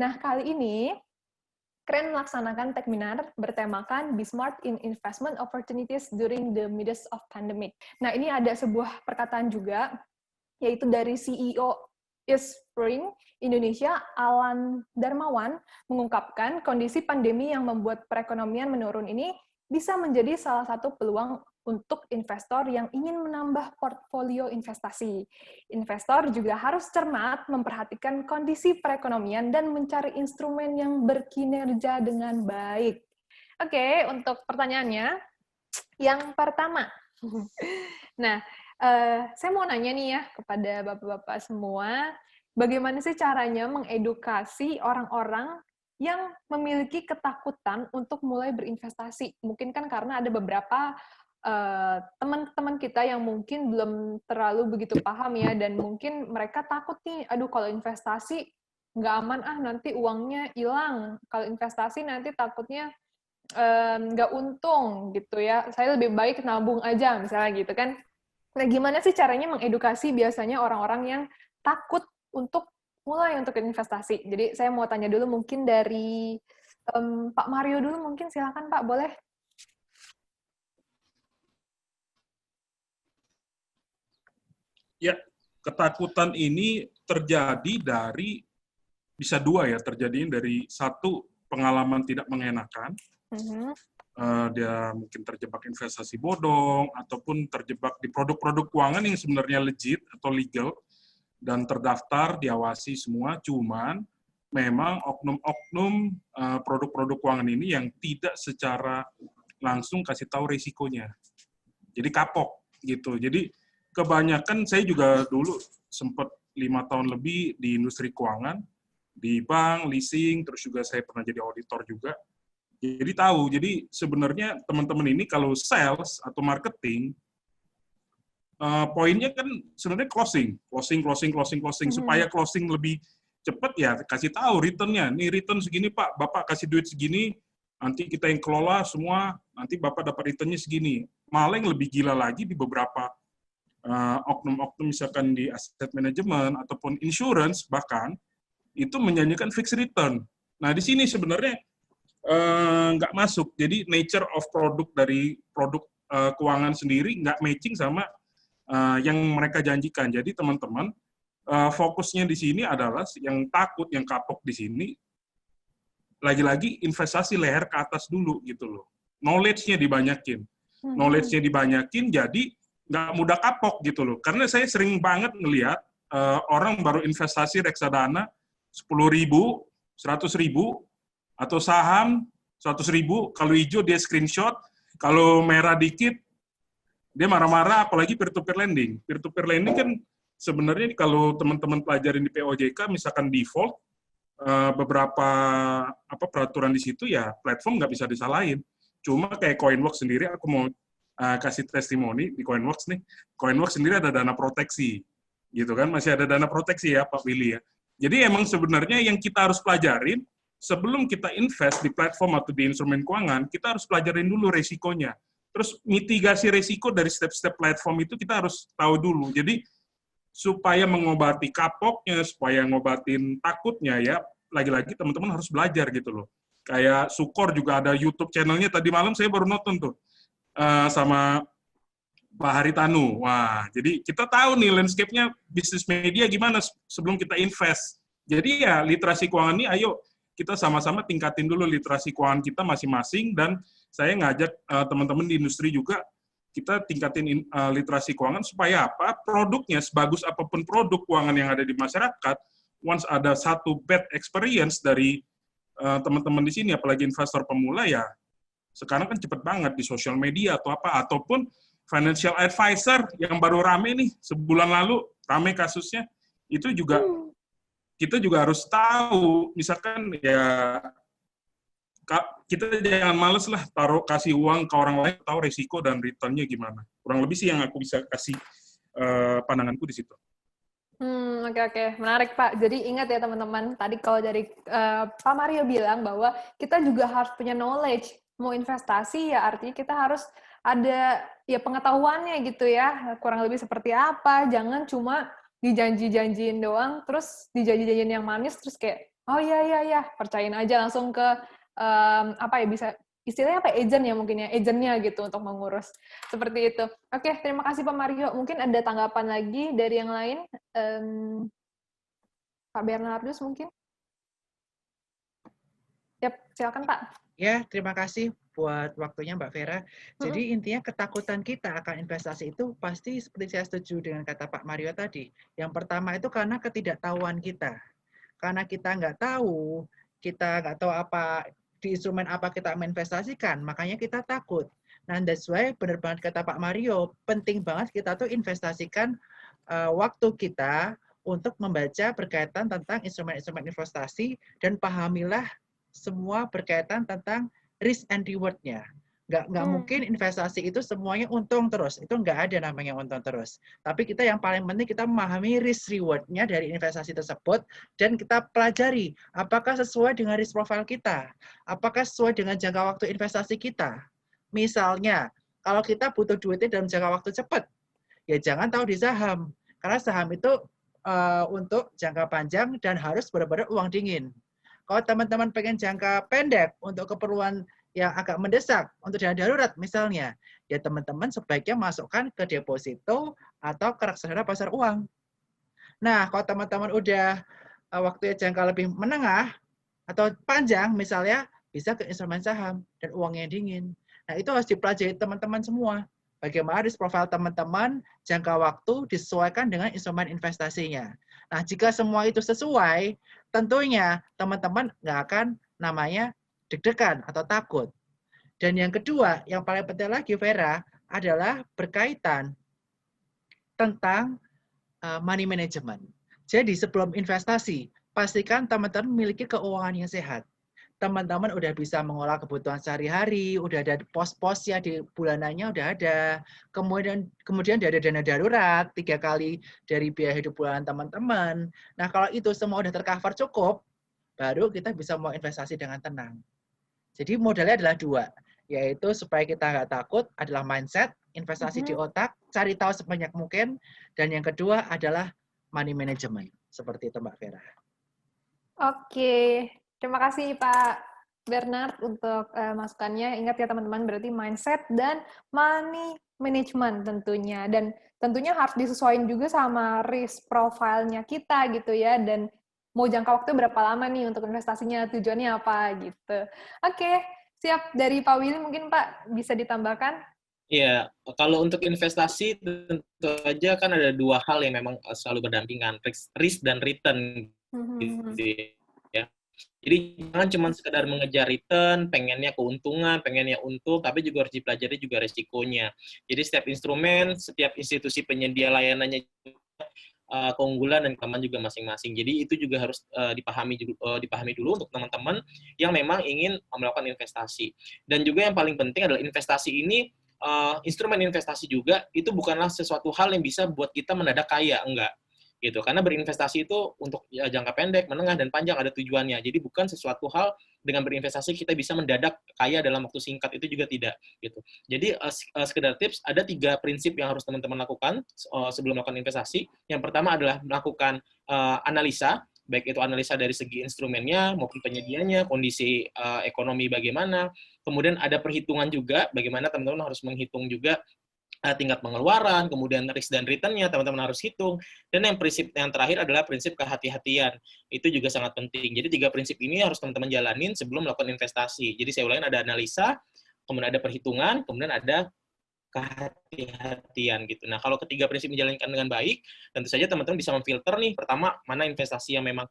Nah, kali ini Kren melaksanakan Techminar bertemakan Be Smart in Investment Opportunities During the Midst of Pandemic. Nah, ini ada sebuah perkataan juga, yaitu dari CEO Spring Indonesia, Alan Darmawan, mengungkapkan kondisi pandemi yang membuat perekonomian menurun ini bisa menjadi salah satu peluang untuk investor yang ingin menambah portfolio investasi. Investor juga harus cermat memperhatikan kondisi perekonomian dan mencari instrumen yang berkinerja dengan baik. Oke, untuk pertanyaannya, yang pertama. Nah, saya mau nanya nih ya kepada bapak-bapak semua, bagaimana sih caranya mengedukasi orang-orang yang memiliki ketakutan untuk mulai berinvestasi? Mungkin kan karena ada beberapa teman-teman kita yang mungkin belum terlalu begitu paham ya, dan mungkin mereka takut nih, aduh kalau investasi nggak aman nanti uangnya hilang. Kalau investasi nanti takutnya nggak untung gitu ya, saya lebih baik nabung aja misalnya gitu kan. Nah, gimana sih caranya mengedukasi biasanya orang-orang yang takut untuk mulai untuk investasi? Jadi saya mau tanya dulu mungkin dari Pak Mario dulu, mungkin silakan Pak, boleh? Ya, ketakutan ini terjadi dari, bisa dua ya, terjadi dari satu, pengalaman tidak mengenakan, dia mungkin terjebak investasi bodong, ataupun terjebak di produk-produk keuangan yang sebenarnya legit atau legal, dan terdaftar, diawasi semua, cuman memang oknum-oknum produk-produk keuangan ini yang tidak secara langsung kasih tahu risikonya. Jadi kapok gitu. Jadi kebanyakan saya juga dulu sempat 5 tahun lebih di industri keuangan, di bank, leasing, terus juga saya pernah jadi auditor juga. Jadi tahu, jadi sebenarnya teman-teman ini kalau sales atau marketing, poinnya kan sebenarnya closing. Supaya closing lebih cepat ya kasih tahu returnnya. Nih return segini Pak, Bapak kasih duit segini, nanti kita yang kelola semua, nanti Bapak dapat returnnya segini. Malah yang lebih gila lagi di beberapa oknum-oknum misalkan di asset management ataupun insurance bahkan, itu menjanjikan fixed return. Nah di sini sebenarnya nggak masuk. Jadi nature of produk dari produk keuangan sendiri nggak matching sama yang mereka janjikan. Jadi teman-teman, fokusnya di sini adalah yang takut, yang kapok di sini, lagi-lagi investasi leher ke atas dulu gitu loh. Knowledge-nya dibanyakin. Knowledge-nya dibanyakin, jadi nggak mudah kapok gitu loh. Karena saya sering banget ngelihat orang baru investasi reksadana 10.000, 100.000, atau saham 100.000, kalau hijau dia screenshot, kalau merah dikit dia marah-marah, apalagi peer-to-peer lending. Peer-to-peer lending kan sebenarnya kalau teman-teman pelajarin di POJK, misalkan default, beberapa peraturan di situ ya platform nggak bisa disalahin. Cuma kayak Coinworks sendiri, aku mau kasih testimoni di Coinworks nih. Coinworks sendiri ada dana proteksi, gitu kan? Masih ada dana proteksi ya Pak Willy ya. Jadi emang sebenarnya yang kita harus pelajarin sebelum kita invest di platform atau di instrumen keuangan, kita harus pelajarin dulu resikonya. Terus mitigasi resiko dari step-step platform itu kita harus tahu dulu. Jadi supaya mengobati kapoknya, supaya ngobatin takutnya ya, lagi-lagi teman-teman harus belajar gitu loh. Kayak Sukor juga ada YouTube channelnya, tadi malam saya baru nonton tuh, sama Pak Haritanu. Wah, jadi kita tahu nih landscape-nya bisnis media gimana sebelum kita invest. Jadi ya literasi keuangan ini ayo kita sama-sama tingkatin dulu literasi keuangan kita masing-masing, dan saya ngajak teman-teman di industri juga kita tingkatin literasi keuangan supaya apa? Produknya sebagus apapun produk keuangan yang ada di masyarakat, once ada satu bad experience dari teman-teman di sini, apalagi investor pemula ya, sekarang kan cepet banget di sosial media atau apa, ataupun financial advisor yang baru rame nih, sebulan lalu rame kasusnya, itu juga kita juga harus tahu, misalkan ya kita jangan males lah kasih uang ke orang lain, tahu resiko dan return-nya gimana. Kurang lebih sih yang aku bisa kasih pandanganku di situ. Oke. Menarik, Pak. Jadi ingat ya, teman-teman, tadi kalau dari Pak Mario bilang bahwa kita juga harus punya knowledge. Mau investasi ya artinya kita harus ada ya pengetahuannya gitu ya, kurang lebih seperti apa. Jangan cuma dijanji-janjiin doang, terus dijanji-janjiin yang manis, terus kayak, Oh iya, percayain aja langsung ke apa ya, bisa istilahnya apa, agent ya mungkin ya, agentnya gitu untuk mengurus. Seperti itu. Oke, terima kasih Pak Mario. Mungkin ada tanggapan lagi dari yang lain? Pak Bernardus mungkin? Yap, silakan Pak. Ya, terima kasih buat waktunya Mbak Vera. Mm-mm. Jadi intinya ketakutan kita akan investasi itu pasti seperti saya setuju dengan kata Pak Mario tadi. Yang pertama itu karena ketidaktahuan kita. Karena kita nggak tahu apa di instrumen apa kita menginvestasikan, makanya kita takut. Nah, that's why benar banget kata Pak Mario, penting banget kita tuh investasikan waktu kita untuk membaca berkaitan tentang instrumen-instrumen investasi dan pahamilah semua berkaitan tentang risk and reward-nya. Nggak mungkin investasi itu semuanya untung terus. Itu nggak ada namanya untung terus. Tapi kita yang paling penting kita memahami risk reward-nya dari investasi tersebut dan kita pelajari apakah sesuai dengan risk profile kita. Apakah sesuai dengan jangka waktu investasi kita. Misalnya, kalau kita butuh duitnya dalam jangka waktu cepat, ya jangan tahu di saham. Karena saham itu untuk jangka panjang dan harus benar-benar uang dingin. Kalau teman-teman pengen jangka pendek untuk keperluan yang agak mendesak untuk dana darurat misalnya, ya teman-teman sebaiknya masukkan ke deposito atau ke reksadana pasar uang. Nah, kalau teman-teman udah waktunya jangka lebih menengah atau panjang misalnya, bisa ke instrumen saham dan uangnya dingin. Nah, itu harus dipelajari teman-teman semua. Bagaimana risk profile teman-teman, jangka waktu disesuaikan dengan instrumen investasinya. Nah, jika semua itu sesuai, tentunya teman-teman nggak akan namanya deg-degan atau takut. Dan yang kedua, yang paling penting lagi Vera, adalah berkaitan tentang money management. Jadi sebelum investasi, pastikan teman-teman memiliki keuangan yang sehat. Teman-teman udah bisa mengolah kebutuhan sehari-hari, udah ada pos-pos ya di bulanannya udah ada. Kemudian ada dana darurat 3 kali dari biaya hidup bulanan teman-teman. Nah, kalau itu semua udah tercover cukup, baru kita bisa mau investasi dengan tenang. Jadi modalnya adalah 2, yaitu supaya kita nggak takut adalah mindset, investasi di otak, cari tahu sebanyak mungkin, dan yang kedua adalah money management. Seperti itu Mbak Vera. Oke, terima kasih Pak Bernard untuk masukannya. Ingat ya teman-teman, berarti mindset dan money management tentunya. Dan tentunya harus disesuaikan juga sama risk profile-nya kita gitu ya. Dan mau jangka waktu berapa lama nih untuk investasinya, tujuannya apa gitu. Oke, siap. Dari Pak Willy mungkin Pak bisa ditambahkan? Iya, kalau untuk investasi tentu aja kan ada 2 hal yang memang selalu berdampingan, risk dan return gitu ya. Jadi jangan cuma sekedar mengejar return, pengennya keuntungan, pengennya untung, tapi juga harus dipelajari juga resikonya. Jadi setiap instrumen, setiap institusi penyedia layanannya keunggulan dan kelemahan juga masing-masing. Jadi itu juga harus dipahami dulu untuk teman-teman yang memang ingin melakukan investasi. Dan juga yang paling penting adalah investasi ini instrumen investasi juga itu bukanlah sesuatu hal yang bisa buat kita mendadak kaya, enggak gitu. Karena berinvestasi itu untuk jangka pendek, menengah dan panjang ada tujuannya. Jadi bukan sesuatu hal dengan berinvestasi kita bisa mendadak kaya dalam waktu singkat, itu juga tidak gitu. Jadi sekedar tips, ada 3 prinsip yang harus teman-teman lakukan sebelum melakukan investasi. Yang pertama adalah melakukan analisa, baik itu analisa dari segi instrumennya maupun penyedianya, kondisi ekonomi bagaimana. Kemudian ada perhitungan juga, bagaimana teman-teman harus menghitung juga tingkat pengeluaran, kemudian risk dan return-nya teman-teman harus hitung. Dan yang prinsip yang terakhir adalah prinsip kehati-hatian. Itu juga sangat penting. Jadi 3 prinsip ini harus teman-teman jalanin sebelum melakukan investasi. Jadi saya ulangin, ada analisa, kemudian ada perhitungan, kemudian ada kehati-hatian gitu. Nah, kalau ketiga prinsip menjalankan dengan baik, tentu saja teman-teman bisa memfilter nih, pertama, mana investasi yang memang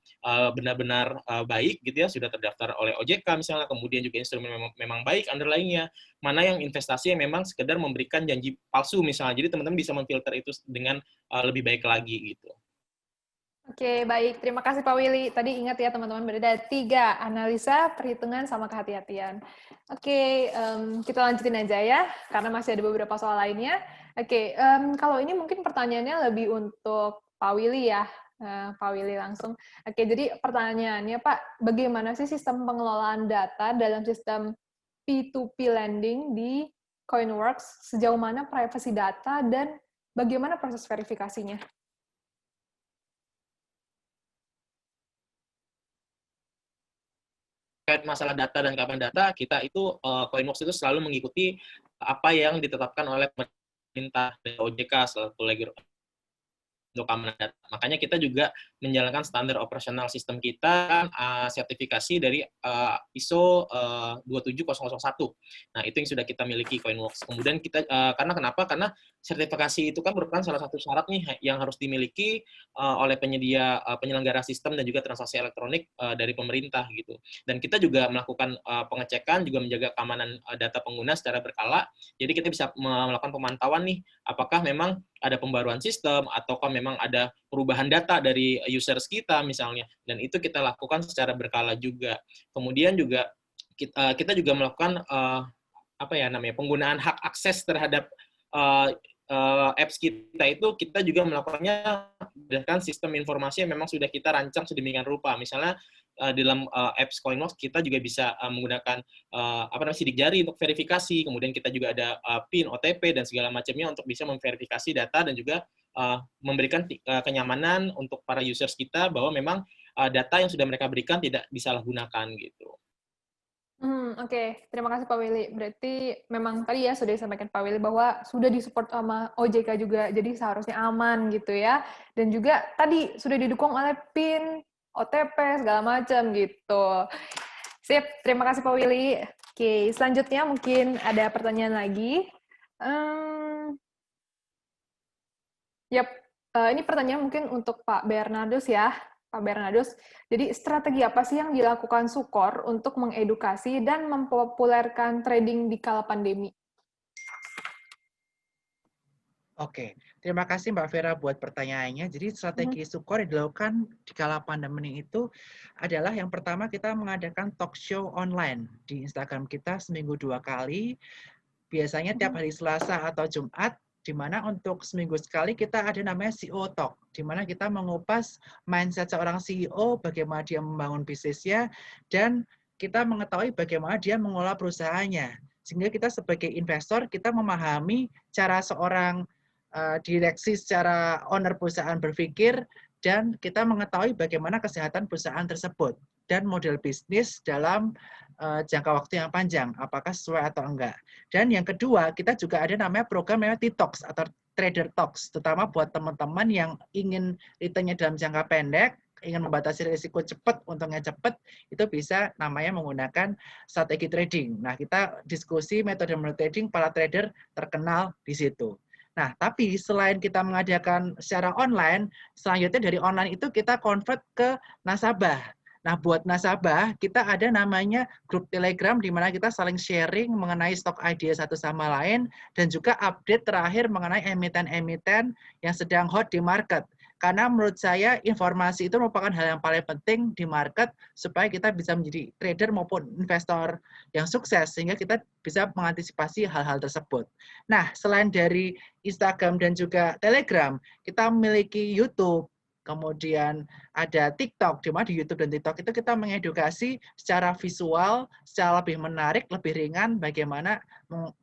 benar-benar baik gitu ya, sudah terdaftar oleh OJK misalnya, kemudian juga instrumen memang baik underlying-nya, mana yang investasi yang memang sekedar memberikan janji palsu misalnya. Jadi teman-teman bisa memfilter itu dengan lebih baik lagi gitu. Oke, baik. Terima kasih Pak Willy. Tadi ingat ya teman-teman, berada 3, analisa, perhitungan, sama kehati-hatian. Oke, kita lanjutin aja ya, karena masih ada beberapa soal lainnya. Oke, kalau ini mungkin pertanyaannya lebih untuk Pak Willy ya, Pak Willy langsung. Oke, jadi pertanyaannya Pak, bagaimana sih sistem pengelolaan data dalam sistem P2P lending di Coinworks? Sejauh mana privasi data dan bagaimana proses verifikasinya? terkait masalah data dan keamanan data, kita itu Coinworks itu selalu mengikuti apa yang ditetapkan oleh pemerintah dan OJK selaku untuk keamanan data. Makanya kita juga menjalankan standar operasional sistem kita, sertifikasi dari ISO 27001. Nah, itu yang sudah kita miliki Coinworks. Kemudian kita, karena kenapa? Karena sertifikasi itu kan merupakan salah satu syarat nih yang harus dimiliki oleh penyelenggara sistem dan juga transaksi elektronik dari pemerintah gitu. Dan kita juga melakukan pengecekan, juga menjaga keamanan data pengguna secara berkala. Jadi kita bisa melakukan pemantauan nih, apakah memang ada pembaruan sistem, ataukah memang ada perubahan data dari users kita misalnya, dan itu kita lakukan secara berkala juga. Kemudian juga kita juga melakukan penggunaan hak akses terhadap apps kita itu, kita juga melakukannya berdasarkan sistem informasi yang memang sudah kita rancang sedemikian rupa. Misalnya di dalam apps Coinworks kita juga bisa menggunakan sidik jari untuk verifikasi, kemudian kita juga ada PIN, OTP, dan segala macamnya untuk bisa memverifikasi data dan juga memberikan kenyamanan untuk para users kita bahwa memang data yang sudah mereka berikan tidak disalahgunakan gitu. Oke. Terima kasih Pak Willy. Berarti memang tadi ya sudah disampaikan Pak Willy bahwa sudah disupport sama OJK juga, jadi seharusnya aman gitu ya. Dan juga tadi sudah didukung oleh PIN, OTP, segala macam gitu. Sip, terima kasih Pak Willy. Oke, selanjutnya mungkin ada pertanyaan lagi. Ini pertanyaan mungkin untuk Pak Bernardus ya. Pak Bernardus, jadi strategi apa sih yang dilakukan Sukor untuk mengedukasi dan mempopulerkan trading di kala pandemi? Oke, terima kasih Mbak Vera buat pertanyaannya. Jadi strategi Sukor yang dilakukan di kala pandemi itu adalah yang pertama kita mengadakan talk show online di Instagram kita seminggu 2 kali. Biasanya tiap hari Selasa atau Jumat, di mana untuk seminggu sekali kita ada namanya CEO Talk, di mana kita mengupas mindset seorang CEO, bagaimana dia membangun bisnisnya, dan kita mengetahui bagaimana dia mengelola perusahaannya. Sehingga kita sebagai investor, kita memahami cara seorang direksi secara owner perusahaan berpikir, dan kita mengetahui bagaimana kesehatan perusahaan tersebut dan model bisnis dalam jangka waktu yang panjang, apakah sesuai atau enggak. Dan yang kedua, kita juga ada namanya program namanya T-Talks atau Trader Talks, terutama buat teman-teman yang ingin returnnya dalam jangka pendek, ingin membatasi risiko cepat, untungnya cepat, itu bisa namanya menggunakan strategi trading. Nah, kita diskusi metode trading para trader terkenal di situ. Nah, tapi selain kita mengadakan secara online, selanjutnya dari online itu kita convert ke nasabah. Nah, buat nasabah, kita ada namanya grup Telegram di mana kita saling sharing mengenai stock idea satu sama lain dan juga update terakhir mengenai emiten-emiten yang sedang hot di market. Karena menurut saya informasi itu merupakan hal yang paling penting di market supaya kita bisa menjadi trader maupun investor yang sukses sehingga kita bisa mengantisipasi hal-hal tersebut. Nah, selain dari Instagram dan juga Telegram, kita memiliki YouTube. Kemudian ada TikTok, di mana di YouTube dan TikTok itu kita mengedukasi secara visual, secara lebih menarik, lebih ringan bagaimana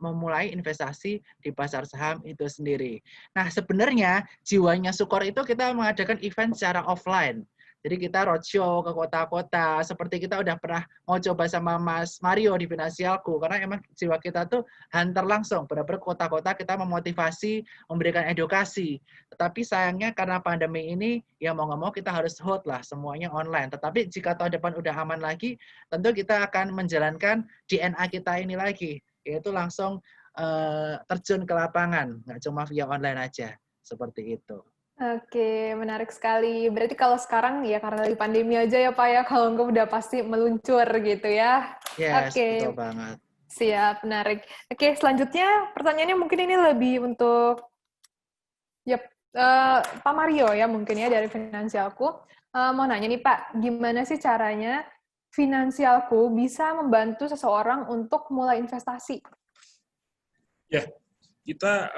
memulai investasi di pasar saham itu sendiri. Nah, sebenarnya jiwanya Sukor itu kita mengadakan event secara offline. Jadi kita roadshow ke kota-kota, seperti kita udah pernah mau coba sama Mas Mario di Finansialku, karena emang jiwa kita tuh hunter langsung, benar-benar kota-kota kita memotivasi, memberikan edukasi. Tetapi sayangnya karena pandemi ini, ya mau nggak mau kita harus hold lah, semuanya online. Tetapi jika tahun depan udah aman lagi, tentu kita akan menjalankan DNA kita ini lagi, yaitu langsung terjun ke lapangan, nggak cuma via online aja, seperti itu. Oke, menarik sekali. Berarti kalau sekarang ya karena lagi pandemi aja ya Pak ya, kalau enggak udah pasti meluncur gitu ya. Yes, Oke, betul banget. siap, menarik. Oke, selanjutnya pertanyaannya mungkin ini lebih untuk Pak Mario ya mungkin ya dari Finansialku. Mau nanya nih Pak, gimana sih caranya Finansialku bisa membantu seseorang untuk mulai investasi? Ya, kita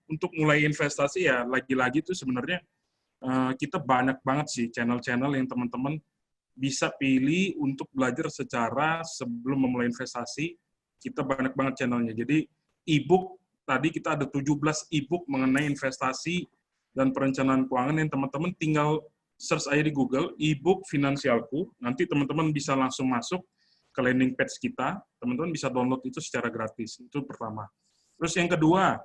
untuk mulai investasi ya lagi-lagi itu sebenarnya kita banyak banget sih channel-channel yang teman-teman bisa pilih untuk belajar secara sebelum memulai investasi. Kita banyak banget channelnya. Jadi e-book tadi kita ada 17 e-book mengenai investasi dan perencanaan keuangan yang teman-teman tinggal search aja di Google, e-book Finansialku, nanti teman-teman bisa langsung masuk ke landing page kita, teman-teman bisa download itu secara gratis, itu pertama. Terus yang kedua,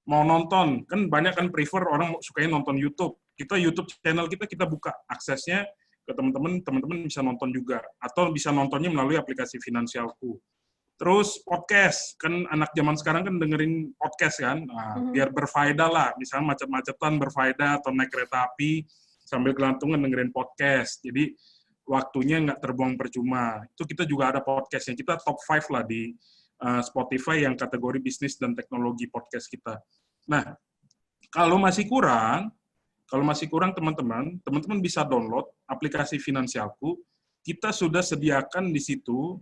mau nonton, kan banyak kan prefer orang sukanya nonton YouTube. Kita YouTube channel kita buka aksesnya ke teman-teman bisa nonton juga. Atau bisa nontonnya melalui aplikasi Finansialku. Terus podcast, kan anak zaman sekarang kan dengerin podcast kan, nah, biar berfaedah lah, misalnya macet-macetan berfaedah, atau naik kereta api, sambil gelantungan dengerin podcast. Jadi waktunya nggak terbuang percuma. Itu kita juga ada podcastnya, kita top 5 lah di Spotify yang kategori bisnis dan teknologi podcast kita. Nah, kalau masih kurang teman-teman bisa download aplikasi Finansialku. Kita sudah sediakan di situ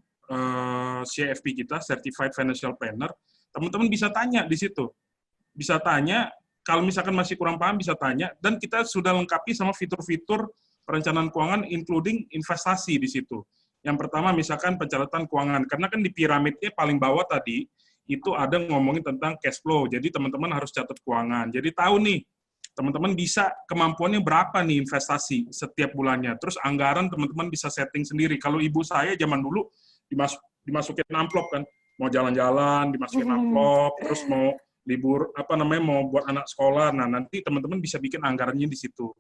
CFP kita, Certified Financial Planner. Teman-teman bisa tanya di situ. Bisa tanya, kalau misalkan masih kurang paham bisa tanya, dan kita sudah lengkapi sama fitur-fitur perencanaan keuangan including investasi di situ. Yang pertama misalkan pencatatan keuangan, karena kan di piramidnya paling bawah tadi, itu ada ngomongin tentang cash flow, jadi teman-teman harus catat keuangan. Jadi tahu nih, teman-teman bisa kemampuannya berapa nih investasi setiap bulannya. Terus anggaran teman-teman bisa setting sendiri. Kalau ibu saya zaman dulu dimasukin amplop kan, mau jalan-jalan, dimasukin amplop, terus mau libur, mau buat anak sekolah. Nah, nanti teman-teman bisa bikin anggarannya di situ.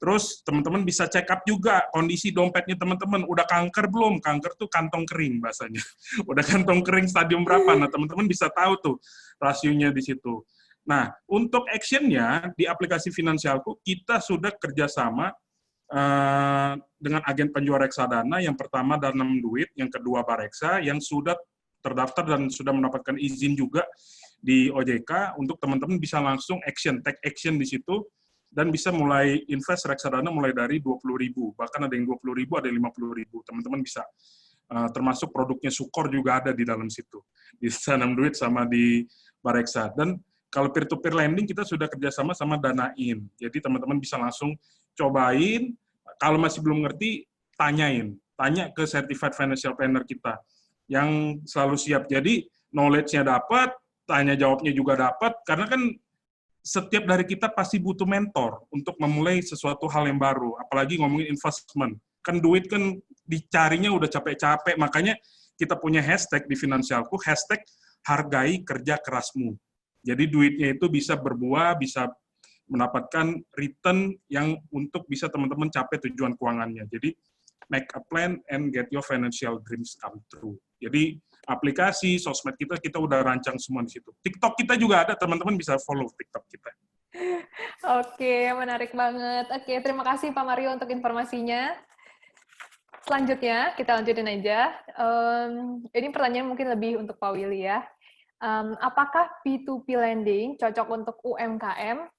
Terus teman-teman bisa check up juga kondisi dompetnya teman-teman. Udah kanker belum? Kanker tuh kantong kering bahasanya. Udah kantong kering stadium berapa? Nah, teman-teman bisa tahu tuh rasionya di situ. Nah, untuk action-nya di aplikasi Finansialku, kita sudah kerjasama dengan agen penjual reksadana. Yang pertama Danam Duit, yang kedua Bareksa, yang sudah terdaftar dan sudah mendapatkan izin juga di OJK, untuk teman-teman bisa langsung take action di situ, dan bisa mulai invest reksadana mulai dari 20.000, bahkan ada yang 20.000, ada yang 50.000. Teman-teman bisa, termasuk produknya Sukor juga ada di dalam situ, di Danam Duit sama di Bareksa. Dan kalau peer-to-peer lending kita sudah kerjasama sama Danain, jadi teman-teman bisa langsung cobain, kalau masih belum ngerti, tanya ke Certified Financial Planner kita, yang selalu siap. Jadi knowledge-nya dapat, tanya jawabnya juga dapat, karena kan setiap dari kita pasti butuh mentor untuk memulai sesuatu hal yang baru, apalagi ngomongin investment. Kan duit kan dicarinya udah capek-capek, makanya kita punya hashtag di Finansialku, hashtag hargai kerja kerasmu. Jadi duitnya itu bisa berbuah, bisa mendapatkan return yang untuk bisa teman-teman capai tujuan keuangannya. Jadi make a plan and get your financial dreams come true. Jadi aplikasi, sosmed kita udah rancang semua di situ. TikTok kita juga ada, teman-teman bisa follow TikTok kita. Oke, menarik banget. Oke, terima kasih Pak Mario untuk informasinya. Selanjutnya, kita lanjutin aja. Ini pertanyaan mungkin lebih untuk Pak Willy ya. Apakah P2P lending cocok untuk UMKM?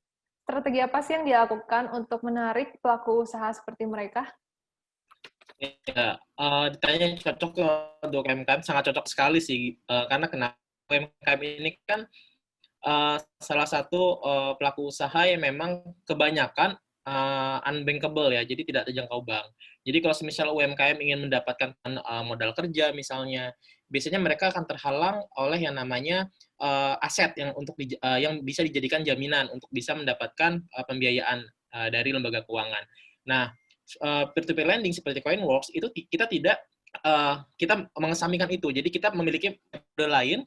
Strategi apa sih yang dilakukan untuk menarik pelaku usaha seperti mereka? Ya, ditanya cocok ke UMKM, sangat cocok sekali sih, karena kenapa UMKM ini kan salah satu pelaku usaha yang memang kebanyakan unbankable ya, jadi tidak terjangkau bank. Jadi kalau misalnya UMKM ingin mendapatkan modal kerja misalnya, biasanya mereka akan terhalang oleh yang namanya aset yang bisa dijadikan jaminan untuk bisa mendapatkan pembiayaan dari lembaga keuangan. Nah, peer-to-peer lending seperti Coinworks itu kita mengesampingkan itu. Jadi kita memiliki metode lain.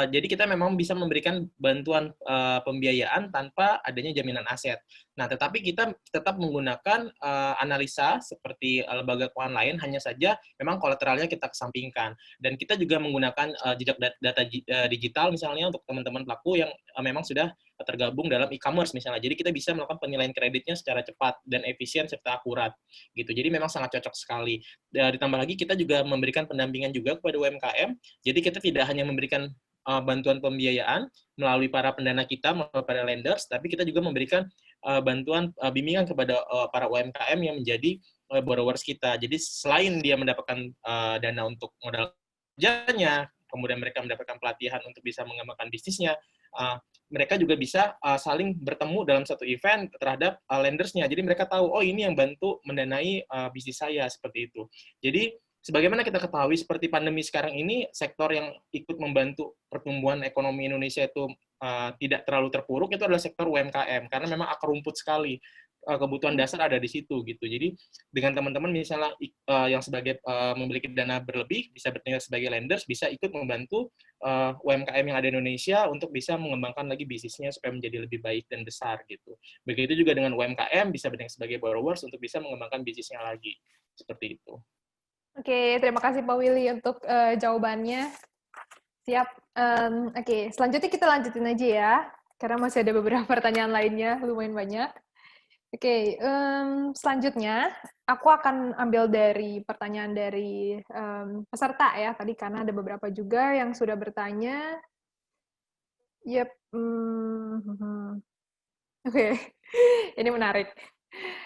Jadi kita memang bisa memberikan bantuan pembiayaan tanpa adanya jaminan aset. Nah, tetapi kita tetap menggunakan analisa seperti lembaga keuangan lain, hanya saja memang kolateralnya kita kesampingkan. Dan kita juga menggunakan jejak data digital misalnya untuk teman-teman pelaku yang memang sudah tergabung dalam e-commerce misalnya. Jadi kita bisa melakukan penilaian kreditnya secara cepat dan efisien serta akurat. Gitu. Jadi memang sangat cocok sekali. Ditambah lagi kita juga memberikan pendampingan juga kepada UMKM. Jadi kita tidak hanya memberikan bantuan pembiayaan melalui para pendana kita, melalui para lenders, tapi kita juga memberikan bantuan bimbingan kepada para UMKM yang menjadi borrowers kita. Jadi selain dia mendapatkan dana untuk modal kerjanya, kemudian mereka mendapatkan pelatihan untuk bisa mengembangkan bisnisnya, mereka juga bisa saling bertemu dalam satu event terhadap lendersnya. Jadi mereka tahu, oh ini yang bantu mendanai bisnis saya, seperti itu. Jadi sebagaimana kita ketahui, seperti pandemi sekarang ini, sektor yang ikut membantu pertumbuhan ekonomi Indonesia itu tidak terlalu terpuruk, itu adalah sektor UMKM, karena memang akar rumput sekali. kebutuhan dasar ada di situ gitu. Jadi dengan teman-teman misalnya yang sebagai memiliki dana berlebih bisa bertindak sebagai lenders, bisa ikut membantu UMKM yang ada di Indonesia untuk bisa mengembangkan lagi bisnisnya supaya menjadi lebih baik dan besar gitu. Begitu juga dengan UMKM bisa bertindak sebagai borrowers untuk bisa mengembangkan bisnisnya lagi. Seperti itu. Oke, terima kasih Pak Willy untuk jawabannya. Siap. Oke, selanjutnya kita lanjutin aja ya, karena masih ada beberapa pertanyaan lainnya, lumayan banyak. Oke, selanjutnya aku akan ambil dari pertanyaan dari peserta ya tadi, karena ada beberapa juga yang sudah bertanya. Yep. Oke, ini menarik.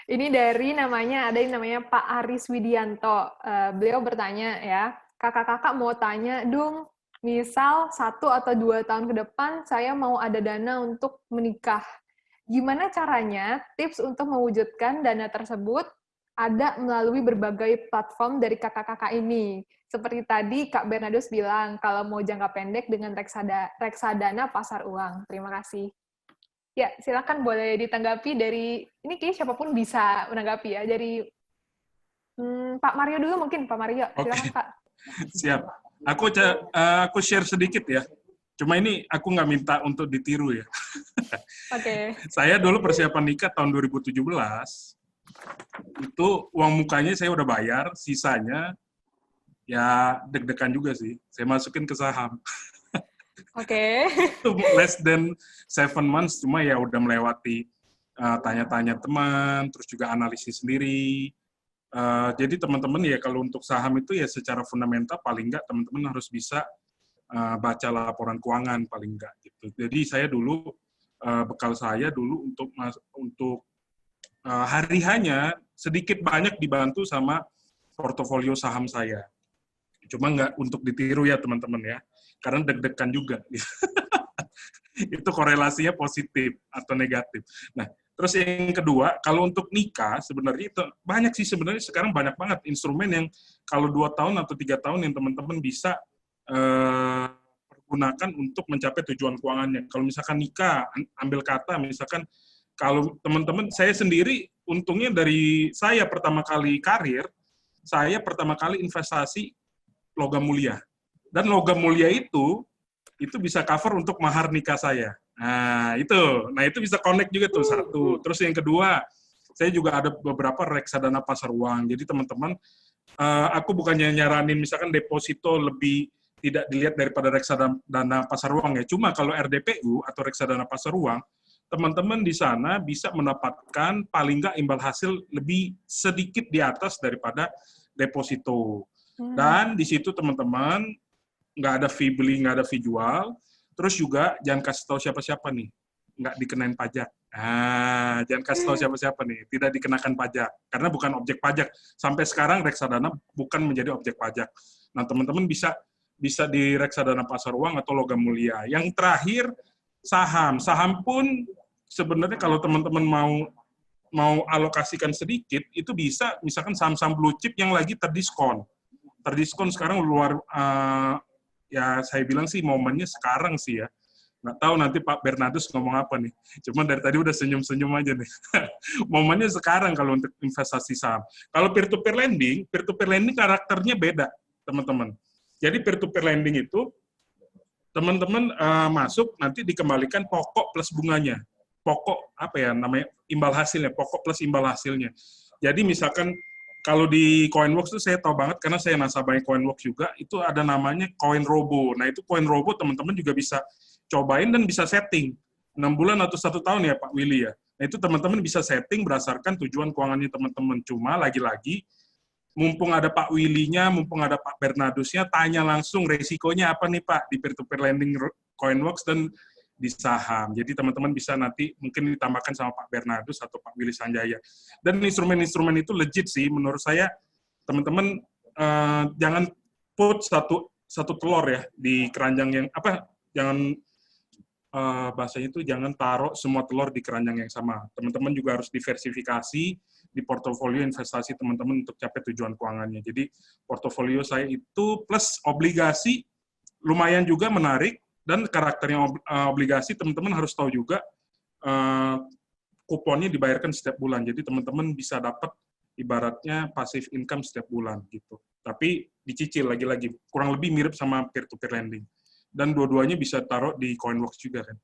Ini dari ada yang namanya Pak Aris Widianto. Beliau bertanya ya, kakak-kakak mau tanya dong, misal 1 atau 2 tahun ke depan saya mau ada dana untuk menikah. Gimana caranya tips untuk mewujudkan dana tersebut ada melalui berbagai platform dari kakak-kakak ini. Seperti tadi Kak Bernardus bilang, kalau mau jangka pendek dengan reksadana pasar uang. Terima kasih. Ya, silakan boleh ditanggapi dari, ini kayaknya siapapun bisa menanggapi ya, dari Pak Mario dulu mungkin, Pak Mario. Silakan Pak. Siap. Aku share sedikit ya. Cuma ini aku nggak minta untuk ditiru ya. Oke. Saya dulu persiapan nikah tahun 2017, itu uang mukanya saya udah bayar, sisanya ya deg-degan juga sih. Saya masukin ke saham. Oke. Itu less than 7 months, cuma ya udah melewati tanya-tanya teman, terus juga analisis sendiri. Jadi teman-teman ya kalau untuk saham itu ya secara fundamental paling nggak teman-teman harus bisa baca laporan keuangan paling nggak gitu. Jadi saya dulu bekal saya dulu untuk hari-hanya sedikit banyak dibantu sama portofolio saham saya. Cuma nggak untuk ditiru ya teman-teman ya, karena deg-degan juga. Itu korelasinya positif atau negatif. Nah, terus yang kedua, kalau untuk nikah sebenarnya itu banyak sih sebenarnya sekarang banyak banget instrumen yang kalau 2 tahun atau 3 tahun yang teman-teman bisa pergunakan untuk mencapai tujuan keuangannya. Kalau misalkan nikah, ambil kata misalkan kalau teman-teman, saya sendiri untungnya dari saya pertama kali karir, saya pertama kali investasi logam mulia. Dan logam mulia itu bisa cover untuk mahar nikah saya. Nah, itu bisa connect juga tuh satu. Terus yang kedua, saya juga ada beberapa reksadana pasar uang. Jadi teman-teman, aku bukannya nyaranin misalkan deposito lebih tidak dilihat daripada reksadana pasar uang ya. Cuma kalau RDPU atau reksadana pasar uang, teman-teman di sana bisa mendapatkan paling nggak imbal hasil lebih sedikit di atas daripada deposito. Dan di situ teman-teman nggak ada fee beli, nggak ada fee jual. Terus juga jangan kasih tahu siapa-siapa nih, nggak dikenain pajak. Nah, jangan kasih tahu siapa-siapa nih, tidak dikenakan pajak karena bukan objek pajak. Sampai sekarang reksadana bukan menjadi objek pajak. Nah, teman-teman bisa di reksadana pasar uang atau logam mulia. Yang terakhir saham. Saham pun sebenarnya kalau teman-teman mau alokasikan sedikit, itu bisa misalkan saham-saham blue chip yang lagi terdiskon. Terdiskon sekarang luar, ya saya bilang sih momennya sekarang sih ya. Nggak tahu nanti Pak Bernardus ngomong apa nih. Cuma dari tadi udah senyum-senyum aja nih. Momennya sekarang kalau untuk investasi saham. Kalau peer-to-peer lending karakternya beda, teman-teman. Jadi peer-to-peer lending itu, teman-teman masuk nanti dikembalikan pokok plus bunganya. Pokok, apa ya namanya, imbal hasilnya, pokok plus imbal hasilnya. Jadi misalkan, kalau di Coinworks itu saya tahu banget, karena saya nasabahnya Coinworks juga, itu ada namanya CoinRobo. Nah itu CoinRobo teman-teman juga bisa cobain dan bisa setting. 6 bulan atau 1 tahun ya Pak Willy ya. Nah itu teman-teman bisa setting berdasarkan tujuan keuangannya teman-teman. Cuma lagi-lagi, mumpung ada Pak Willy-nya, mumpung ada Pak Bernardus-nya, tanya langsung resikonya apa nih Pak di peer-to-peer lending Coinworks dan di saham. Jadi teman-teman bisa nanti mungkin ditambahkan sama Pak Bernardus atau Pak Willy Sanjaya. Dan instrumen-instrumen itu legit sih menurut saya. Teman-teman jangan put satu telur ya di keranjang yang jangan bahasanya itu jangan taruh semua telur di keranjang yang sama. Teman-teman juga harus diversifikasi di portofolio investasi teman-teman untuk capai tujuan keuangannya. Jadi portofolio saya itu plus obligasi lumayan juga menarik. Dan karakternya obligasi, teman-teman harus tahu juga kuponnya dibayarkan setiap bulan. Jadi teman-teman bisa dapat ibaratnya passive income setiap bulan gitu. Tapi dicicil lagi-lagi, kurang lebih mirip sama peer-to-peer lending. Dan dua-duanya bisa taruh di Coinworks juga kan.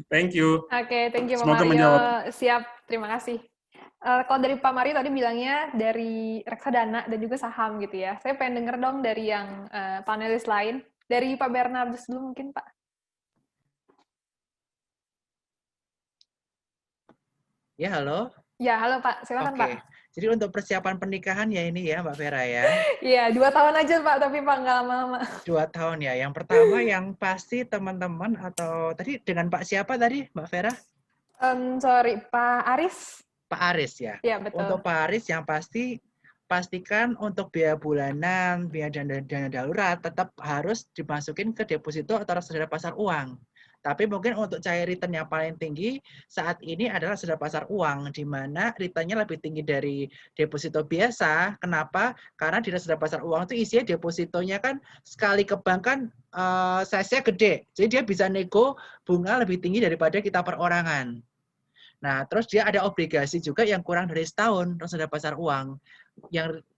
Thank you. Oke, thank you Pak Semoga Mario. menjawab. Siap, terima kasih. Kalau dari Pak Mario tadi bilangnya dari reksadana dan juga saham gitu ya. Saya pengen denger dong dari yang panelis lain. Dari Pak Bernardus dulu mungkin, Pak. Ya, halo. Ya, halo Pak. Silakan Oke. Pak. Jadi untuk persiapan pernikahan ya ini ya, Mbak Vera ya. Iya, 2 tahun aja Pak, tapi Pak nggak lama-lama. 2 tahun ya. Yang pertama yang pasti teman-teman atau tadi dengan Pak siapa tadi, Mbak Vera? Sorry, Pak Aris. Pak Aris ya. Ya, betul. Untuk Pak Aris yang pasti pastikan untuk biaya bulanan, biaya dana darurat tetap harus dimasukin ke deposito atau reksadana pasar uang. Tapi mungkin untuk cair return yang paling tinggi saat ini adalah reksadana pasar uang, di mana returnnya lebih tinggi dari deposito biasa. Kenapa? Karena di reksadana pasar uang itu isinya depositonya kan sekali ke bank kan size-nya gede. Jadi dia bisa nego bunga lebih tinggi daripada kita perorangan. Nah, terus dia ada obligasi juga yang kurang dari setahun, reksadana pasar uang.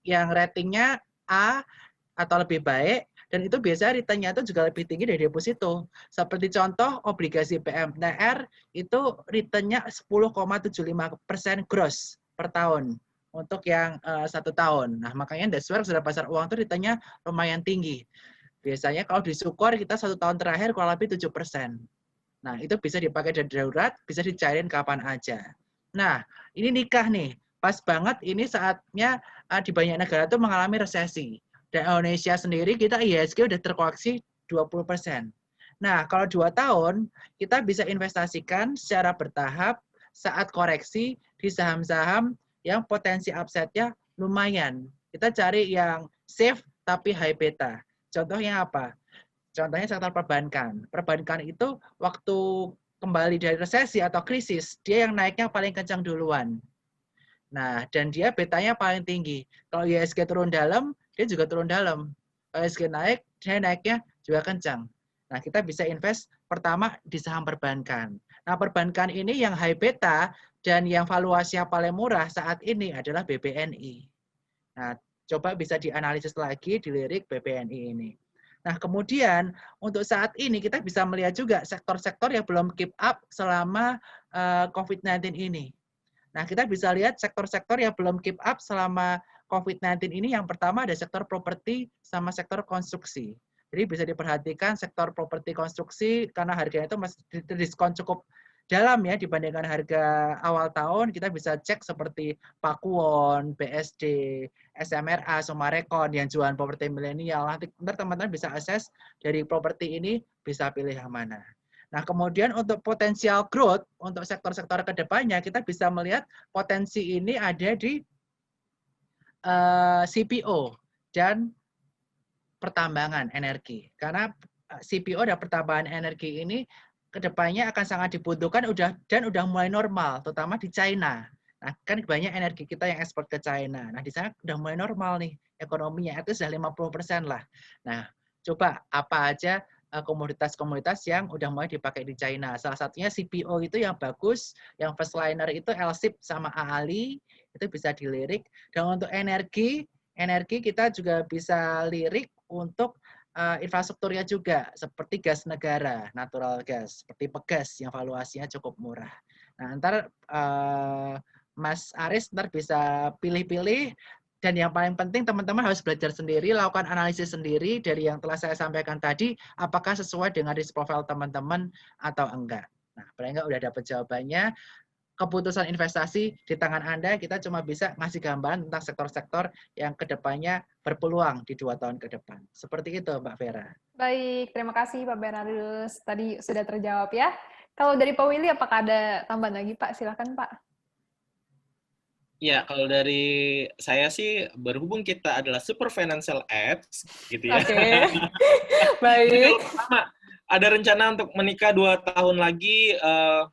Yang ratingnya A atau lebih baik, dan itu biasanya returnnya itu juga lebih tinggi dari deposito. Seperti contoh, obligasi PMTR itu returnnya 10,75% gross per tahun untuk yang 1 tahun. Nah, makanya that's why reksadana pasar uang itu returnnya lumayan tinggi. Biasanya kalau di Sukor kita 1 tahun terakhir kurang lebih 7%. Nah, itu bisa dipakai dana darurat, bisa dicairin kapan aja. Nah, ini nikah nih. Pas banget ini saatnya di banyak negara itu mengalami resesi. Dan Indonesia sendiri kita IHSG udah terkoreksi 20%. Nah, kalau 2 tahun, kita bisa investasikan secara bertahap saat koreksi di saham-saham yang potensi upside-nya lumayan. Kita cari yang safe tapi high beta. Contohnya apa? Contohnya sektor perbankan. Perbankan itu waktu kembali dari resesi atau krisis, dia yang naiknya paling kencang duluan. Nah, dan dia betanya paling tinggi. Kalau IHSG turun dalam, dia juga turun dalam. Kalau IHSG naik, dia naiknya juga kencang. Nah, kita bisa invest pertama di saham perbankan. Nah, perbankan ini yang high beta dan yang valuasinya paling murah saat ini adalah BBNI. Nah, coba bisa dianalisis lagi, dilirik BBNI ini. Nah, kemudian untuk saat ini kita bisa melihat juga sektor-sektor yang belum keep up selama COVID-19 ini. Nah, kita bisa lihat sektor-sektor yang belum keep up selama COVID-19 ini. Yang pertama ada sektor properti sama sektor konstruksi. Jadi bisa diperhatikan sektor properti konstruksi karena harganya itu masih diskon cukup dalam ya dibandingkan harga awal tahun. Kita bisa cek seperti Pakuwon, BSD, SMRA, Sumarekon yang jualan properti milenial. Nanti teman-teman bisa akses dari properti ini, bisa pilih yang mana. Nah, kemudian untuk potensial growth untuk sektor-sektor kedepannya kita bisa melihat potensi ini ada di CPO dan pertambangan energi. Karena CPO dan pertambangan energi ini kedepannya akan sangat dibutuhkan dan udah mulai normal, terutama di China. Nah, kan banyak energi kita yang ekspor ke China. Nah, di sana udah mulai normal nih ekonominya, itu sudah 50% lah. Nah, coba apa aja komoditas-komoditas yang udah mulai dipakai di China. Salah satunya CPO itu yang bagus, yang first liner itu LSIP sama AALI, itu bisa dilirik. Dan untuk energi kita juga bisa lirik untuk infrastrukturnya juga, seperti gas negara, natural gas, seperti Pegas yang valuasinya cukup murah. Nah, ntar Mas Aris ntar bisa pilih-pilih. Dan yang paling penting teman-teman harus belajar sendiri, lakukan analisis sendiri dari yang telah saya sampaikan tadi, apakah sesuai dengan risk profile teman-teman atau enggak. Nah, paling enggak udah dapat jawabannya. Keputusan investasi di tangan Anda, kita cuma bisa ngasih gambaran tentang sektor-sektor yang kedepannya berpeluang di 2 tahun ke depan. Seperti itu, Mbak Vera. Baik, terima kasih Pak Bernardus. Tadi sudah terjawab ya. Kalau dari Pak Willy, apakah ada tambahan lagi, Pak? Silakan, Pak. Ya, kalau dari saya sih, berhubung kita adalah super financial apps, gitu ya. Oke, baik. Jadi kalau pertama, ada rencana untuk menikah 2 tahun lagi,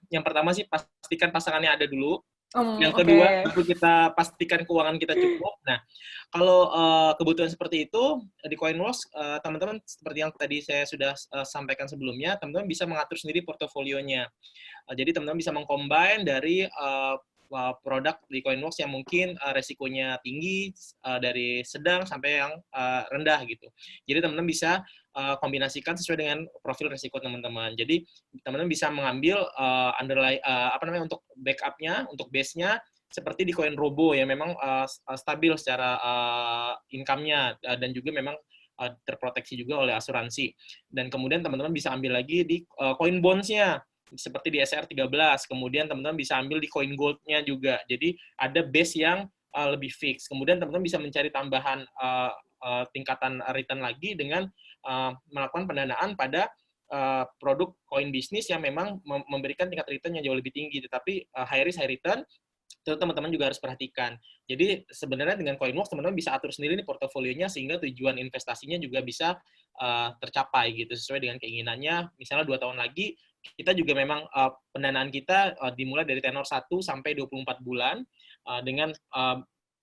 yang pertama sih pastikan pasangannya ada dulu. Yang kedua, baru kita pastikan keuangan kita cukup. Nah, kalau kebutuhan seperti itu di CoinWorks, teman-teman seperti yang tadi saya sudah sampaikan sebelumnya, teman-teman bisa mengatur sendiri portofolionya. Jadi teman-teman bisa mengcombine dari produk di CoinWorks yang mungkin resikonya tinggi, dari sedang sampai yang rendah gitu. Jadi teman-teman bisa kombinasikan sesuai dengan profil resiko teman-teman. Jadi teman-teman bisa mengambil untuk backup-nya, untuk base-nya seperti di koin Robo yang memang stabil secara income-nya dan juga memang terproteksi juga oleh asuransi. Dan kemudian teman-teman bisa ambil lagi di koin bonds-nya seperti di SR13. Kemudian teman-teman bisa ambil di koin gold-nya juga. Jadi ada base yang lebih fix. Kemudian teman-teman bisa mencari tambahan tingkatan return lagi dengan melakukan pendanaan pada produk koin bisnis yang memang memberikan tingkat return yang jauh lebih tinggi, tetapi high risk high return itu teman-teman juga harus perhatikan. Jadi sebenarnya dengan CoinWorks teman-teman bisa atur sendiri nih portofolionya sehingga tujuan investasinya juga bisa tercapai gitu sesuai dengan keinginannya. Misalnya 2 tahun lagi kita juga memang pendanaan kita dimulai dari tenor 1 sampai 24 bulan dengan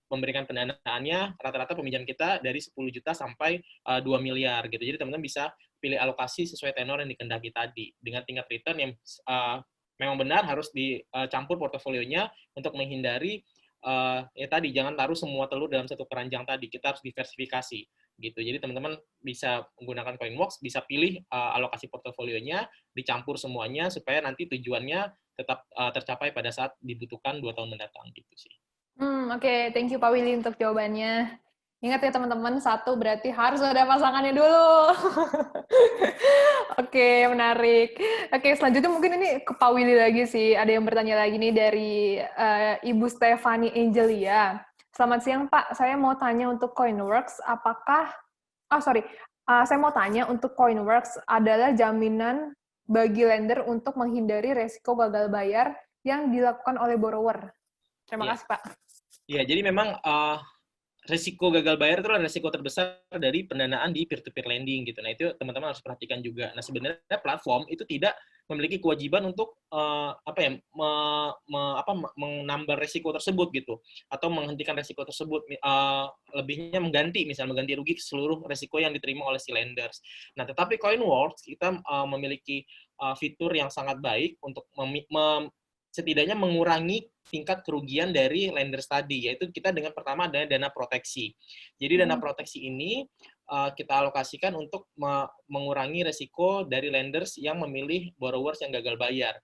memberikan pendanaannya rata-rata peminjam kita dari 10 juta sampai 2 miliar gitu. Jadi teman-teman bisa pilih alokasi sesuai tenor yang dikehendaki tadi dengan tingkat return yang memang benar harus dicampur portofolionya untuk menghindari ya tadi jangan taruh semua telur dalam satu keranjang tadi. Kita harus diversifikasi gitu. Jadi teman-teman bisa menggunakan CoinWorks, bisa pilih alokasi portofolionya, dicampur semuanya supaya nanti tujuannya tetap tercapai pada saat dibutuhkan 2 tahun mendatang gitu sih. Oke. Thank you Pak Willy untuk jawabannya. Ingat ya teman-teman, 1 berarti harus ada pasangannya dulu. Oke, menarik. Oke, selanjutnya mungkin ini ke Pak Willy lagi sih. Ada yang bertanya lagi nih dari Ibu Stefani Angelia. Selamat siang Pak, saya mau tanya untuk CoinWorks, saya mau tanya untuk CoinWorks adalah jaminan bagi lender untuk menghindari resiko gagal bayar yang dilakukan oleh borrower. Terima kasih Pak. Ya, jadi memang risiko gagal bayar itu adalah risiko terbesar dari pendanaan di peer-to-peer lending gitu. Nah, itu teman-teman harus perhatikan juga. Nah, sebenarnya platform itu tidak memiliki kewajiban untuk menambah risiko tersebut gitu atau menghentikan risiko tersebut, lebihnya mengganti rugi seluruh risiko yang diterima oleh si lenders. Nah, tetapi CoinWorks kita memiliki fitur yang sangat baik untuk setidaknya mengurangi tingkat kerugian dari lenders tadi, yaitu kita dengan pertama ada dana proteksi. Jadi dana proteksi ini kita alokasikan untuk mengurangi resiko dari lenders yang memilih borrowers yang gagal bayar.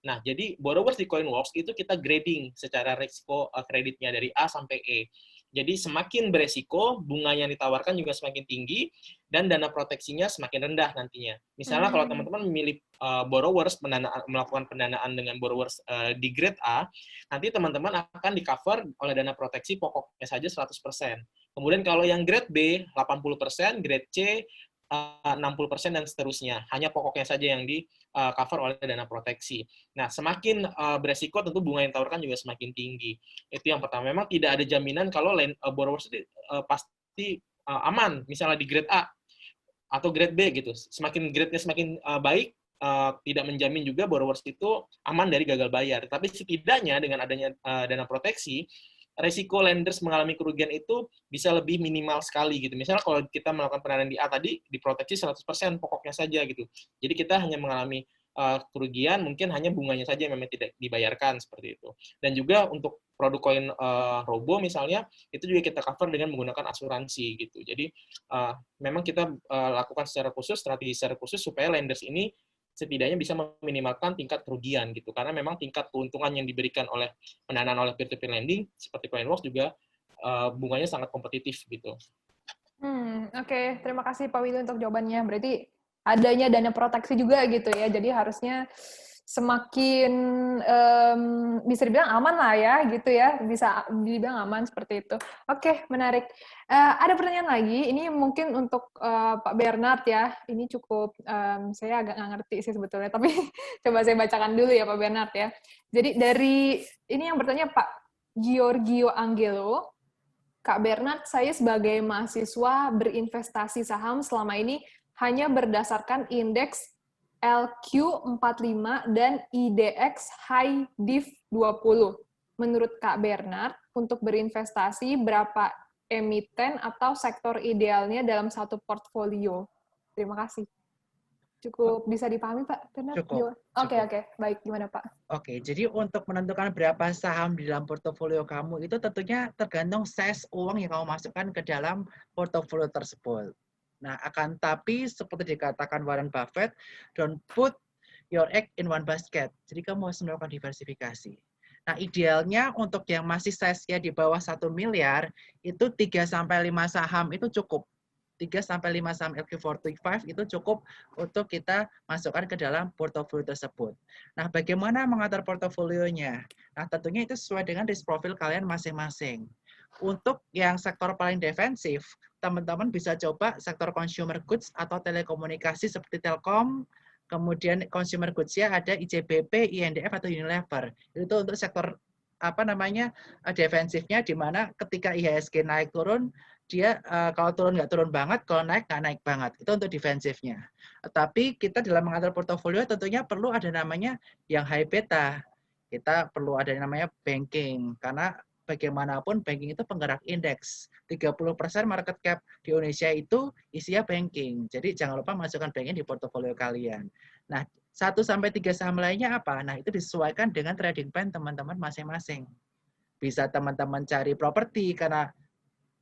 Nah, jadi borrowers di CoinWorks itu kita grading secara risiko kreditnya dari A sampai E. Jadi semakin beresiko, bunga yang ditawarkan juga semakin tinggi, dan dana proteksinya semakin rendah nantinya. Misalnya kalau teman-teman memilih borrowers, melakukan pendanaan dengan borrowers di grade A, nanti teman-teman akan di-cover oleh dana proteksi pokoknya saja 100%. Kemudian kalau yang grade B, 80%, grade C, 60% dan seterusnya. Hanya pokoknya saja yang di-cover oleh dana proteksi. Nah, semakin beresiko tentu bunga yang ditawarkan juga semakin tinggi. Itu yang pertama. Memang tidak ada jaminan kalau borrowers itu pasti aman, misalnya di grade A atau grade B gitu. Semakin grade-nya semakin baik, tidak menjamin juga borrowers itu aman dari gagal bayar. Tapi setidaknya dengan adanya dana proteksi, resiko lenders mengalami kerugian itu bisa lebih minimal sekali gitu. Misalnya kalau kita melakukan pendanaan di A tadi diproteksi 100% pokoknya saja gitu. Jadi kita hanya mengalami kerugian, mungkin hanya bunganya saja yang memang tidak dibayarkan seperti itu. Dan juga untuk produk koin Robo misalnya, itu juga kita cover dengan menggunakan asuransi gitu. Jadi memang kita lakukan secara khusus, strategi secara khusus supaya lenders ini setidaknya bisa meminimalkan tingkat kerugian gitu, karena memang tingkat keuntungan yang diberikan oleh pendanaan oleh peer-to-peer lending seperti CoinWorks juga bunganya sangat kompetitif gitu. Oke. Terima kasih Pak Willy untuk jawabannya. Berarti adanya dana proteksi juga gitu ya, jadi harusnya semakin bisa dibilang aman lah ya gitu ya, bisa dibilang aman seperti itu. Oke, menarik. Ada pertanyaan lagi, ini mungkin untuk Pak Bernard ya, ini cukup saya agak nggak ngerti sih sebetulnya, tapi coba saya bacakan dulu ya Pak Bernard ya. Jadi dari, ini yang bertanya Pak Giorgio Angelo, Kak Bernard, saya sebagai mahasiswa berinvestasi saham selama ini hanya berdasarkan indeks LQ45 dan IDX High Div 20. menurut Kak Bernard, untuk berinvestasi, berapa emiten atau sektor idealnya dalam satu portfolio? Terima kasih. Cukup bisa dipahami, Pak Bernard? Cukup. Oke. Baik, gimana, Pak? Oke, jadi untuk menentukan berapa saham di dalam portofolio kamu itu tentunya tergantung size uang yang kamu masukkan ke dalam portofolio tersebut. Nah, akan tapi seperti dikatakan Warren Buffett, don't put your egg in one basket. Jadi kamu harus melakukan diversifikasi. Nah, idealnya untuk yang masih size-nya di bawah 1 miliar, itu 3-5 saham itu cukup. 3-5 saham LQ45 itu cukup untuk kita masukkan ke dalam portofolio tersebut. Nah, bagaimana mengatur portofolionya? Nah, tentunya itu sesuai dengan risk profile kalian masing-masing. Untuk yang sektor paling defensif, teman-teman bisa coba sektor consumer goods atau telekomunikasi seperti Telkom. Kemudian consumer goods-nya ada ICBP, INDF, atau Unilever. Itu untuk sektor defensifnya, di mana ketika IHSG naik turun, dia kalau turun nggak turun banget, kalau naik nggak naik banget. Itu untuk defensifnya. Tapi kita dalam mengatur portofolio tentunya perlu ada namanya yang high beta. Kita perlu ada yang namanya banking, karena bagaimanapun banking itu penggerak indeks. 30% market cap di Indonesia itu isinya banking. Jadi jangan lupa masukkan banking di portofolio kalian. Nah, 1-3 saham lainnya apa? Nah, itu disesuaikan dengan trading plan teman-teman masing-masing. Bisa teman-teman cari properti karena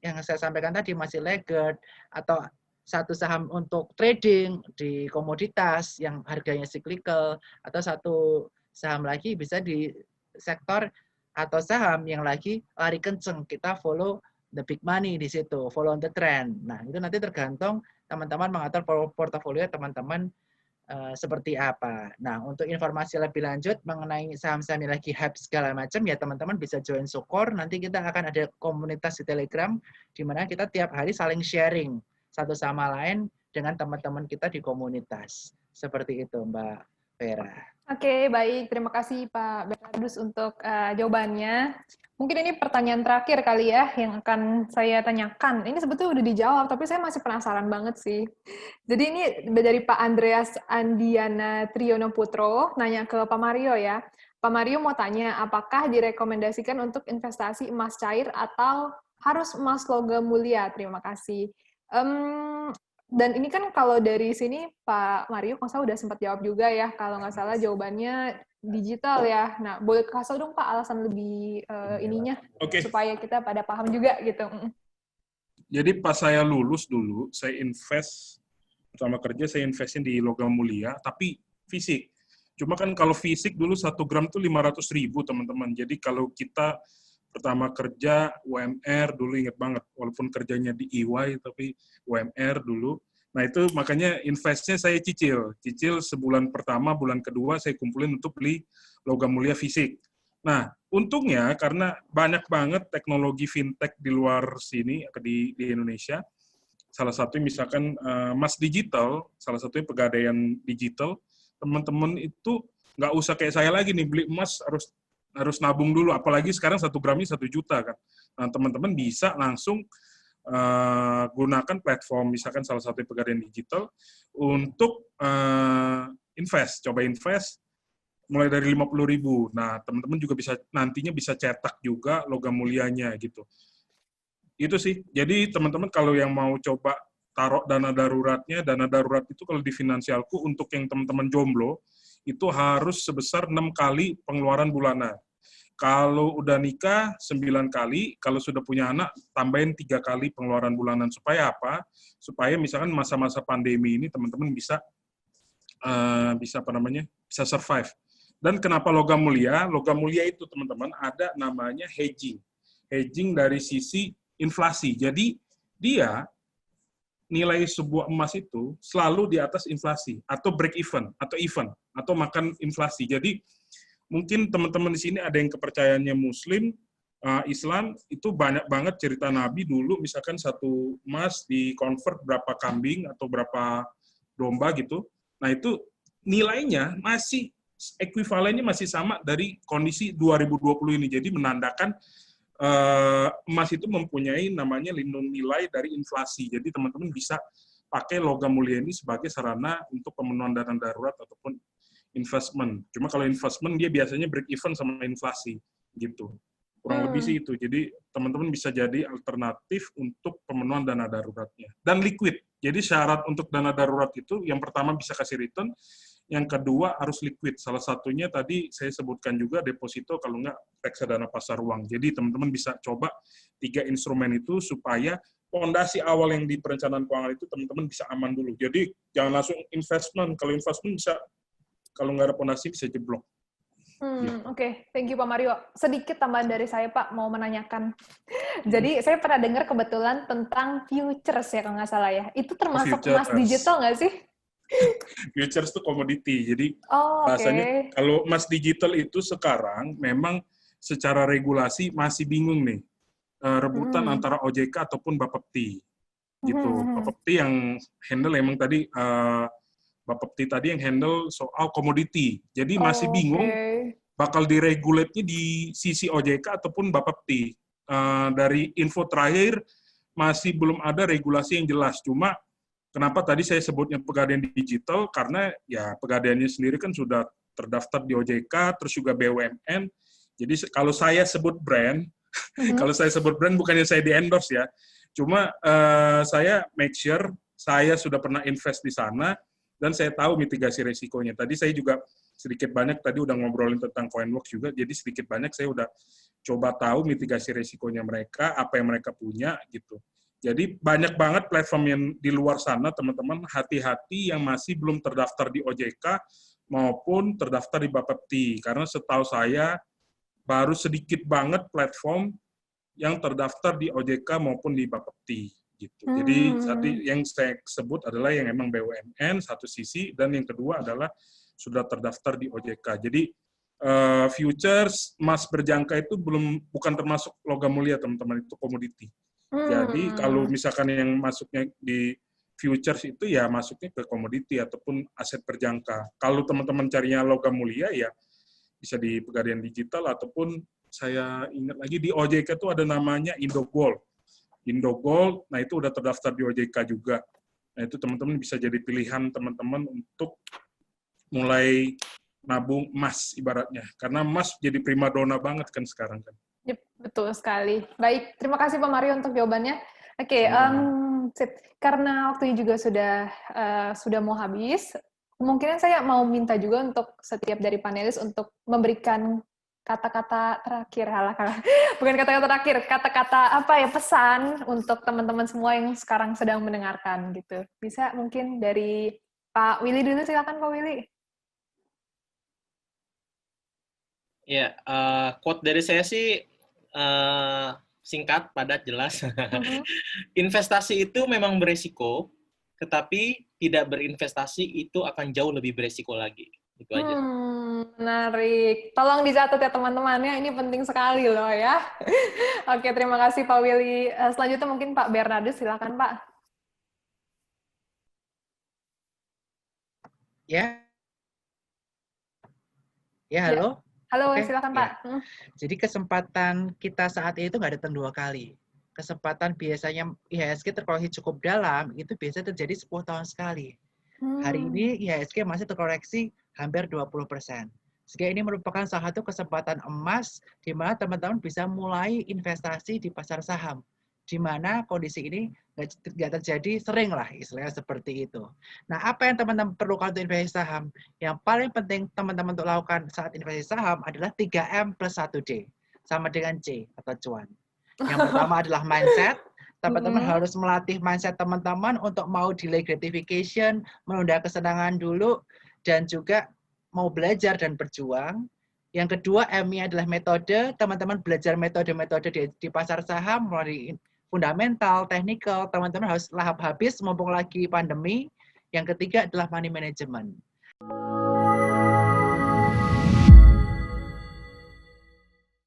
yang saya sampaikan tadi masih laggard, atau satu saham untuk trading di komoditas yang harganya cyclical, atau satu saham lagi bisa di sektor atau saham yang lagi lari kenceng, kita follow the big money di situ, follow the trend. Nah, itu nanti tergantung teman-teman mengatur portofolio teman-teman seperti apa. Nah, untuk informasi lebih lanjut mengenai saham-saham yang lagi hype segala macam, ya teman-teman bisa join Sukor. Nanti kita akan ada komunitas di Telegram, di mana kita tiap hari saling sharing satu sama lain dengan teman-teman kita di komunitas. Seperti itu, Mbak Vera. Oke, baik. Terima kasih Pak Bernardus untuk jawabannya. Mungkin ini pertanyaan terakhir kali ya yang akan saya tanyakan. Ini sebetulnya udah dijawab, tapi saya masih penasaran banget sih. Jadi ini dari Pak Andreas Andiana Triyono Putro, nanya ke Pak Mario ya. Pak Mario mau tanya, apakah direkomendasikan untuk investasi emas cair atau harus emas logam mulia? Terima kasih. Dan ini kan kalau dari sini Pak Mario nggak salah udah sempat jawab juga ya, kalau nggak salah jawabannya digital ya. Nah, boleh kasih dong Pak alasan lebih ininya, supaya kita pada paham juga gitu. Jadi pas saya lulus dulu, saya pertama kerja saya investin di logam mulia, tapi fisik. Cuma kan kalau fisik dulu 1 gram tuh 500.000 teman-teman. Jadi kalau kita pertama kerja UMR dulu inget banget, walaupun kerjanya di EY tapi UMR dulu. Nah itu makanya investnya saya cicil sebulan pertama, bulan kedua saya kumpulin untuk beli logam mulia fisik. Nah untungnya karena banyak banget teknologi fintech di luar sini di Indonesia. Salah satu misalkan emas digital, salah satunya pegadaian digital. Teman-teman itu nggak usah kayak saya lagi nih beli emas harus nabung dulu, apalagi sekarang 1 gramnya 1 juta kan. Nah, teman-teman bisa langsung gunakan platform, misalkan salah satu pegadaian digital, untuk coba invest, mulai dari 50.000. Nah, teman-teman juga nantinya bisa cetak juga logam mulianya gitu. Itu sih. Jadi, teman-teman kalau yang mau coba taruh dana daruratnya, dana darurat itu kalau di Finansialku, untuk yang teman-teman jomblo, itu harus sebesar 6 kali pengeluaran bulanan. Kalau udah nikah 9 kali, kalau sudah punya anak tambahin 3 kali pengeluaran bulanan. Supaya apa? Supaya misalkan masa-masa pandemi ini teman-teman bisa bisa survive. Dan kenapa logam mulia? Logam mulia itu teman-teman ada namanya hedging. Hedging dari sisi inflasi. Jadi dia nilai sebuah emas itu selalu di atas inflasi atau break even atau makan inflasi. Jadi mungkin teman-teman di sini ada yang kepercayaannya Muslim, Islam, itu banyak banget cerita Nabi dulu, misalkan 1 emas di-convert berapa kambing atau berapa domba gitu. Nah itu nilainya masih, ekuivalennya masih sama dari kondisi 2020 ini. Jadi menandakan emas itu mempunyai namanya lindung nilai dari inflasi. Jadi teman-teman bisa pakai logam mulia ini sebagai sarana untuk pemenuhan dana darurat ataupun investment. Cuma kalau investment dia biasanya break even sama inflasi gitu. Kurang lebih sih itu. Jadi teman-teman bisa jadi alternatif untuk pemenuhan dana daruratnya. Dan liquid. Jadi syarat untuk dana darurat itu yang pertama bisa kasih return, yang kedua harus liquid. Salah satunya tadi saya sebutkan juga deposito, kalau enggak reksadana pasar uang. Jadi teman-teman bisa coba 3 instrumen itu supaya fondasi awal yang di perencanaan keuangan itu teman-teman bisa aman dulu. Jadi jangan langsung investment. Kalau investment bisa, kalau nggak ada fondasi bisa jeblok. Oke. Thank you Pak Mario. Sedikit tambahan dari saya Pak, mau menanyakan. Jadi saya pernah dengar kebetulan tentang futures ya kalau nggak salah ya. Itu termasuk emas digital nggak sih? Futures itu komoditi. Jadi oke. bahasanya kalau emas digital itu sekarang memang secara regulasi masih bingung nih. Rebutan antara OJK ataupun Bapepti. Gitu. Bapepti yang handle emang tadi Bapepti tadi yang handle soal komoditi. Jadi masih bingung bakal diregulate-nya di sisi OJK ataupun Bapepti. Dari info terakhir masih belum ada regulasi yang jelas. Cuma kenapa tadi saya sebutnya Pegadaian digital, karena ya Pegadaiannya sendiri kan sudah terdaftar di OJK, terus juga BUMN. Jadi kalau saya sebut brand, kalau saya sebut brand bukannya saya di-endorse ya, cuma saya make sure saya sudah pernah invest di sana, dan saya tahu mitigasi resikonya. Tadi saya juga sedikit banyak tadi udah ngobrolin tentang Coinworks juga, jadi sedikit banyak saya udah coba tahu mitigasi resikonya mereka, apa yang mereka punya gitu. Jadi banyak banget platform yang di luar sana, teman-teman, hati-hati yang masih belum terdaftar di OJK maupun terdaftar di Bapepti. Karena setahu saya baru sedikit banget platform yang terdaftar di OJK maupun di Bapepti. Gitu. Jadi tadi yang saya sebut adalah yang emang BUMN satu sisi, dan yang kedua adalah sudah terdaftar di OJK. Jadi futures emas berjangka itu bukan termasuk logam mulia, teman-teman, itu komoditi. Jadi kalau misalkan yang masuknya di futures itu ya masuknya ke komoditi ataupun aset berjangka. Kalau teman-teman carinya logam mulia ya bisa di Pegadaian Digital, ataupun saya ingat lagi di OJK itu ada namanya Indogold. Indogold, nah itu udah terdaftar di OJK juga. Nah itu teman-teman bisa jadi pilihan teman-teman untuk mulai nabung emas ibaratnya. Karena emas jadi primadona banget kan sekarang kan. Yep, betul sekali. Baik, terima kasih Pak Mario untuk jawabannya. Oke, sip. Karena waktunya juga sudah mau habis, kemungkinan saya mau minta juga untuk setiap dari panelis untuk memberikan kata-kata terakhir, bukan kata-kata terakhir, kata-kata apa ya, pesan untuk teman-teman semua yang sekarang sedang mendengarkan gitu. Bisa mungkin dari Pak Willy dulu, silakan Pak Willy. Ya, quote dari saya sih singkat, padat, jelas. Investasi itu memang beresiko, tetapi tidak berinvestasi itu akan jauh lebih beresiko lagi. Itu aja. Menarik. Tolong dicatat ya teman-temannya, ini penting sekali loh ya. Oke, terima kasih Pak Willy. Selanjutnya mungkin Pak Bernardus, silakan Pak. Ya. Ya, halo. Halo, silakan Pak. Ya. Jadi kesempatan kita saat itu nggak datang 2 kali. Kesempatan biasanya IHSG terkoreksi cukup dalam, itu biasanya terjadi 10 tahun sekali. Hari ini IHSG masih terkoreksi hampir 20%. Sehingga ini merupakan salah satu kesempatan emas di mana teman-teman bisa mulai investasi di pasar saham. Di mana kondisi ini nggak terjadi sering lah, istilahnya seperti itu. Nah, apa yang teman-teman perlukan untuk investasi saham? Yang paling penting teman-teman untuk lakukan saat investasi saham adalah 3M plus 1D, sama dengan C atau cuan. Yang pertama adalah mindset. Teman-teman harus melatih mindset teman-teman untuk mau delay gratification, menunda kesenangan dulu, dan juga mau belajar dan berjuang. Yang kedua, M-nya adalah metode. Teman-teman belajar metode-metode di pasar saham, mulai fundamental, technical, teman-teman harus lahap habis mumpung lagi pandemi. Yang ketiga adalah money management.